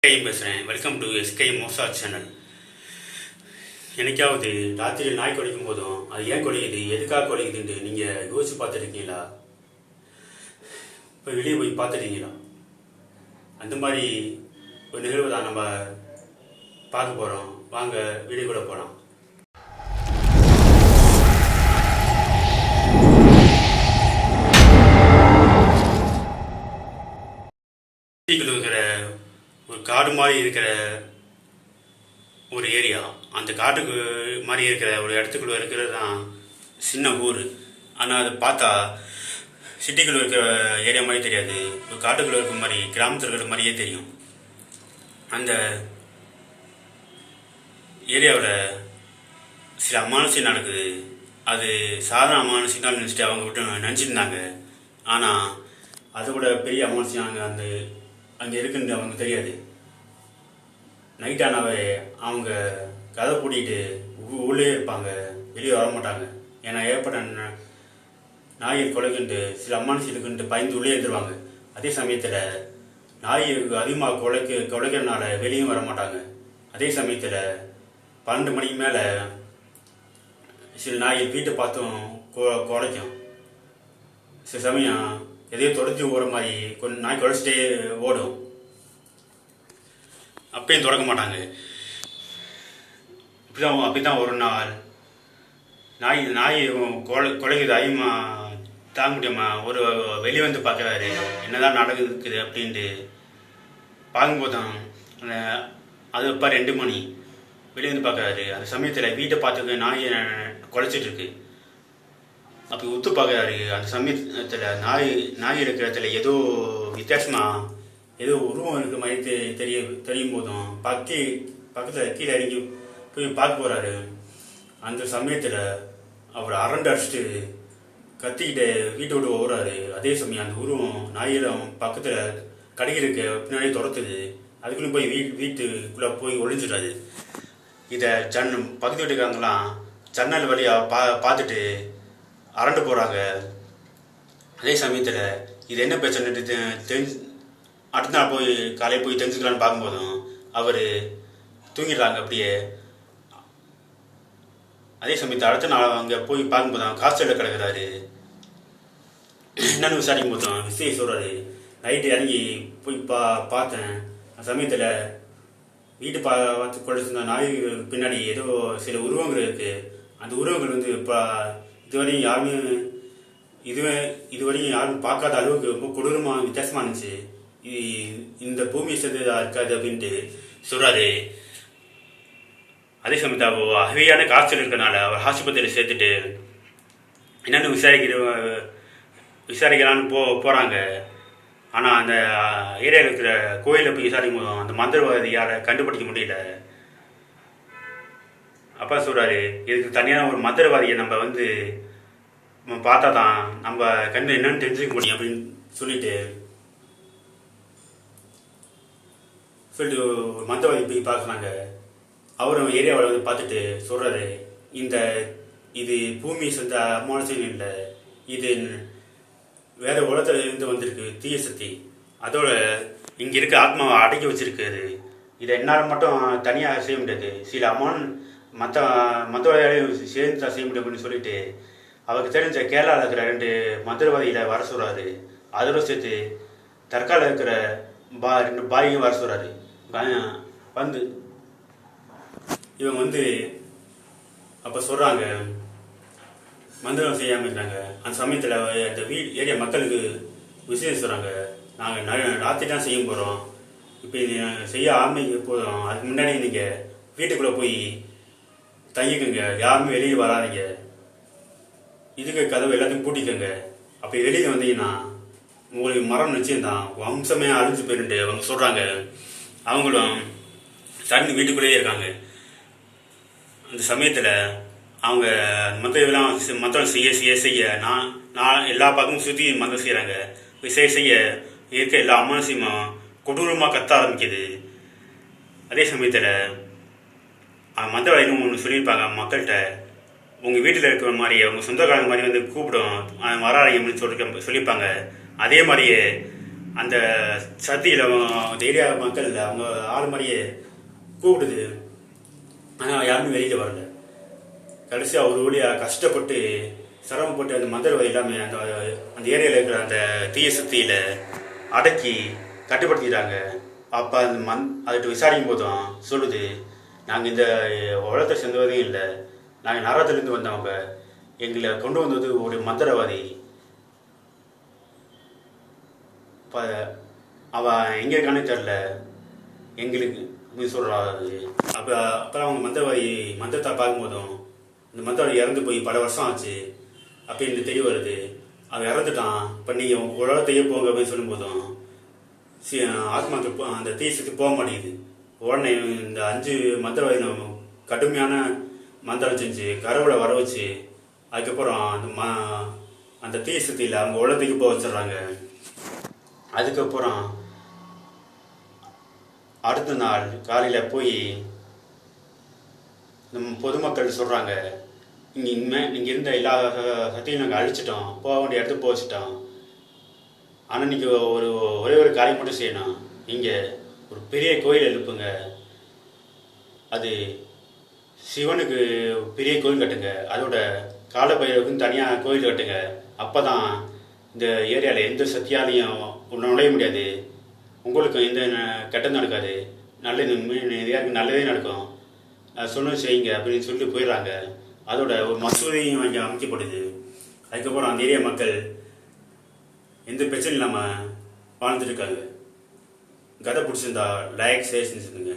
பேசுகிறேன். Welcome to SK மோசா channel. என்னைக்காவது ராத்திரியில் நாய் குலைக்கும் போதும் அது ஏன் குலைக்குது, எதுக்காக குலைக்குதுன்ட்டு நீங்கள் யோசிச்சு பார்த்துருக்கீங்களா? இப்போ வெளியே போய் பார்த்துட்டீங்களா? அந்த மாதிரி ஒரு நிகழ்வு தான் நம்ம பார்க்க போகிறோம். வாங்க வீடியோக்குள்ள போகலாம். இருக்கிற ஒரு காடு மாதிரி இருக்கிற ஒரு ஏரியா, அந்த காட்டுக்கு மாதிரி இருக்கிற ஒரு இடத்துக்குள்ள இருக்கிறது தான் சின்ன ஊர். ஆனால் அதை பார்த்தா சிட்டிக்குள்ள இருக்கிற ஏரியா மாதிரி தெரியாது, ஒரு காட்டுக்குள்ள இருக்கிற மாதிரி, கிராமத்தில் இருக்கிற மாதிரியே தெரியும். அந்த ஏரியாவில் சில அமானுஷம் நடக்குது. அது சாதாரண அமானுஷம் நினச்சிட்டு அவங்க விட்டு நினச்சிருந்தாங்க. ஆனால் அதை விட பெரிய அமானுஷம் அங்கே இருக்குன்னு அவங்க தெரியாது. நைட் ஆனாவே அவங்க கதை பூட்டிட்டு உள்ளே இருப்பாங்க, வெளியே வர மாட்டாங்க. ஏன்னா ஏற்பட்ட நாயை கொலைக்குன்ட்டு சில அம்மானுஷம் இருக்குன்ட்டு பயந்து உள்ளே இருந்துருவாங்க. அதே சமயத்தில் நாய் அதிகமாக கொலைக்கிறதுனால வெளியும் வர மாட்டாங்க. அதே சமயத்தில் 12 மணிக்கு மேலே சில நாய் வீட்டை பார்த்தும் குலைக்கும். சில சமயம் எதையோ தொடச்சி ஓடுற மாதிரி கொஞ்சம் நாய் குலைச்சிட்டே ஓடும். அப்பயும் தொடக்க மாட்டாங்க. அப்படிதான் ஒரு நாள் நாய் கொலைக்குது அதிகமாக தாங்க முடியாம ஒரு வெளியே வந்து பார்க்குறாரு, என்னதான் நடக்குது அப்படின்ட்டு. பார்க்கும்போதுதான் அது இப்போ 2 மணி வெளியே வந்து பார்க்குறாரு. அந்த சமயத்தில் வீட்டை பார்த்துக்க நாய் குலைச்சிட்டு இருக்கு. அப்படி உத்து பார்க்குறாரு. அந்த சமயத்தில் நாய் இருக்கிற இடத்துல ஏதோ வித்தியாசமாக ஏதோ உருவம் இருக்கிற மாதிரி தெரியும் போதும் பக்கத்தில் கீழே இறங்கி போய் பார்க்க போகிறாரு. அந்த சமயத்தில் அவர் அரண்டு அடிச்சுட்டு கத்திக்கிட்டு வீட்டை விட்டு ஓடுறாரு. அதே சமயம் அந்த உருவம் நாயிடம் பக்கத்தில் கடைகளுக்கு பின்னாடி துரத்துது. அதுக்குள்ளே போய் வீட்டுக்குள்ளே போய் ஒளிஞ்சிடாது. இதை பக்கத்து வீட்டுக்காரங்களாம் ஜன்னல் வழியாக பார்த்துட்டு அரண்டு போகிறாங்க. அதே சமயத்தில் இது என்ன பிரச்சனை அடுத்த நாள் போய் காலையில் போய் தெரிஞ்சுக்கலான்னு பார்க்கும்போதும் அவர் தூங்கிடுறாங்க அப்படியே. அதே சமயத்தில் அடுத்த நாள் அங்கே போய் பார்க்கும்போதும் காய்ச்சலில் கிடக்கிறாரு. என்னென்னு விசாரிக்கும் போதும் விஷயம் சொல்கிறாரு. நைட்டு இறங்கி போய் பார்த்தேன். அந்த சமயத்தில் வீட்டு பார்த்து கொண்டு நாய் பின்னாடி ஏதோ சில உருவங்கள் இருக்குது. அந்த உருவங்கள் வந்து இப்போ இதுவரையும் யாரும் பார்க்காத அளவுக்கு ரொம்ப கொடூரமாக வித்தியாசமாக இருந்துச்சு. இந்த பூமியை சேர்ந்ததாக இருக்காது அப்படின்ட்டு சொல்கிறாரு. அதே சமயத்தில் ஹெவியான காய்ச்சல் இருக்கிறனால அவர் ஆஸ்பத்திரியில் சேர்த்துட்டு என்னென்னு விசாரிக்கலான்னு போகிறாங்க. ஆனால் அந்த ஏரியாவில் இருக்கிற கோயிலில் போய் விசாரிக்கும் போதும் அந்த மந்திரவாதி யாரை கண்டுபிடிக்க முடியல. அப்பா சொல்கிறாரு, இதுக்கு தனியான ஒரு மந்திரவாதியை நம்ம பார்த்தா தான் நம்ம கண்ணு என்னன்னு தெரிஞ்சுக்க முடியும் அப்படின்னு சொல்லிட்டு ஒரு மந்திரவாதி போய் பார்க்குறாங்க. அவரும் ஏரியாவில் வந்து பார்த்துட்டு சொல்கிறாரு, இது பூமியை சேர்ந்த அமானுஷம் இல்லை, இது வேற உலகத்துல இருந்து வந்திருக்கு தீய சக்தி. அதோட இங்கே இருக்க ஆத்மாவை அடக்கி வச்சிருக்காரு. இதை என்னால் மட்டும் தனியாக செய்ய முடியாது, சில மற்ற வேலையும் சேர்ந்து தான் செய்ய முடியும் அப்படின்னு சொல்லிட்டு அவருக்கு தெரிஞ்ச கேரளாவில் இருக்கிற 2 மந்திரவாதிகளை வர சொல்கிறாரு. அதோட சேர்த்து தற்கால இருக்கிற 2 பாய்கையும் வர சொல்கிறாரு. வந்து இவங்க அப்போ சொல்கிறாங்க, மந்திரம் செய்யாமல் இருக்கிறாங்க. அந்த சமயத்தில் அந்த ஏரியா மக்களுக்கு விஷயம் சொல்கிறாங்க, நாங்கள் ராத்திரி தான் செய்ய போகிறோம், இப்போ செய்ய ஆரம்பிக்க போதும், அதுக்கு முன்னாடி நீங்கள் வீட்டுக்குள்ளே போய் தங்கிக்கோங்க, யாருமே வெளியே வராதிங்க, இதுக்கு கதவு எல்லாத்தையும் பூட்டிக்கோங்க. அப்படி வெளியே வந்தீங்கன்னா உங்களுக்கு மரம் நிச்சயம்தான், வம்சமே அழிஞ்சு போயிட்டு அவங்க சொல்கிறாங்க. அவங்களும் சடங்கு வீட்டுக்குள்ளேயே இருக்காங்க. அந்த சமயத்தில் அவங்க மந்திரம் செய்ய நான் எல்லா பக்கமும் சுற்றி மந்திரம் செய்கிறாங்க. செய்ய இருக்க எல்லா அமானுஷமும் கொடூரமாக கத்த ஆரம்பிக்குது. அதே சமயத்தில் மந்திரவாதின்னு ஒன்று சொல்லியிருப்பாங்க மக்கள்கிட்ட, உங்கள் வீட்டில் இருக்கிற மாதிரி அவங்க சொந்தக்காரங்க மாதிரி கூப்பிடும் வராங்க அப்படின்னு சொல்லியிருப்பாங்க. அதே மாதிரியே அந்த சத்தியில் அந்த ஏரியா மக்கள் அவங்க ஆள் மாதிரியே கூப்பிடுது. ஆனால் யாருமே வெளியில் வரல. கடைசியாக ஒரு வழியாக கஷ்டப்பட்டு சிரமப்பட்டு அந்த மந்திரவாதி எல்லாமே அந்த அந்த ஏரியாவில் இருக்கிற அந்த தீய சக்தியில் அடக்கி கட்டுப்படுத்திட்டாங்க. அப்போ அந்த அதுட்டு விசாரிக்கும் போதும் சொல்லுது, நாங்கள் இந்த உலகத்தை சேர்ந்தவதையும் இல்லை, நாங்கள் நரகத்திலேருந்து வந்தவங்க, எங்களை கொண்டு வந்தது ஒரு மந்திரவாதி. இப்போ அவன் எங்கே இருக்கானே தெரில எங்களுக்கு அப்படின்னு சொல்கிறாரு. அப்புறம் அவங்க மந்திரத்தை பார்க்கும்போதும் இந்த மந்திரவாதி இறந்து போய் பல வருஷம் ஆச்சு அப்படின்னு தெரிய வருது. அவன் இறந்துட்டான், இப்போ நீங்கள் உலகத்தையே போங்க அப்படின்னு சொல்லும்போதும் ஆத்மாக்கு அந்த தீசத்துக்கு போக மாட்டேங்குது. உடனே இந்த 5 மந்திரவாதி கடுமையான மந்திரம் செஞ்சு கடவுளை வர வச்சு அதுக்கப்புறம் அந்த தீய சக்தியில் அவங்க உலகத்துக்கு போக வச்சிடுறாங்க. அதுக்கப்புறம் அடுத்த நாள் காலையில் போய் நம்ம பொதுமக்கள் சொல்கிறாங்க, நீங்கள் இருந்த எல்லா சக்தியும் நாங்கள் அழிச்சிட்டோம், போக வேண்டிய இடத்துக்கு போக வச்சுட்டோம். ஆனால் நீங்கள் ஒரே ஒரு காரியம் மட்டும் செய்யணும், நீங்கள் ஒரு பெரிய கோயில் எழுப்புங்க, அது சிவனுக்கு பெரிய கோயில் கட்டுங்க, அதோட காலபைரவருக்குன்னு தனியாக கோயில் கட்டுங்க. அப்போ தான் இந்த ஏரியாவில் எந்த சக்தியாலையும் நுழைய முடியாது, உங்களுக்கு எந்த கெட்டதும் நடக்காது, யாருக்கு நல்லதே நடக்கும், சொன்ன செய்யுங்க அப்படின்னு சொல்லிட்டு போயிடுறாங்க. அதோட ஒரு மசூதியும் அங்கே அமைக்கப்படுது. அதுக்கப்புறம் அந்த ஏரியா மக்கள் எந்த பிரச்சனையும் இல்லாமல் வாழ்ந்துட்டு இருக்காங்க. கதை பிடிச்சிருந்தா லைக் ஷேர் செஞ்சுருங்க.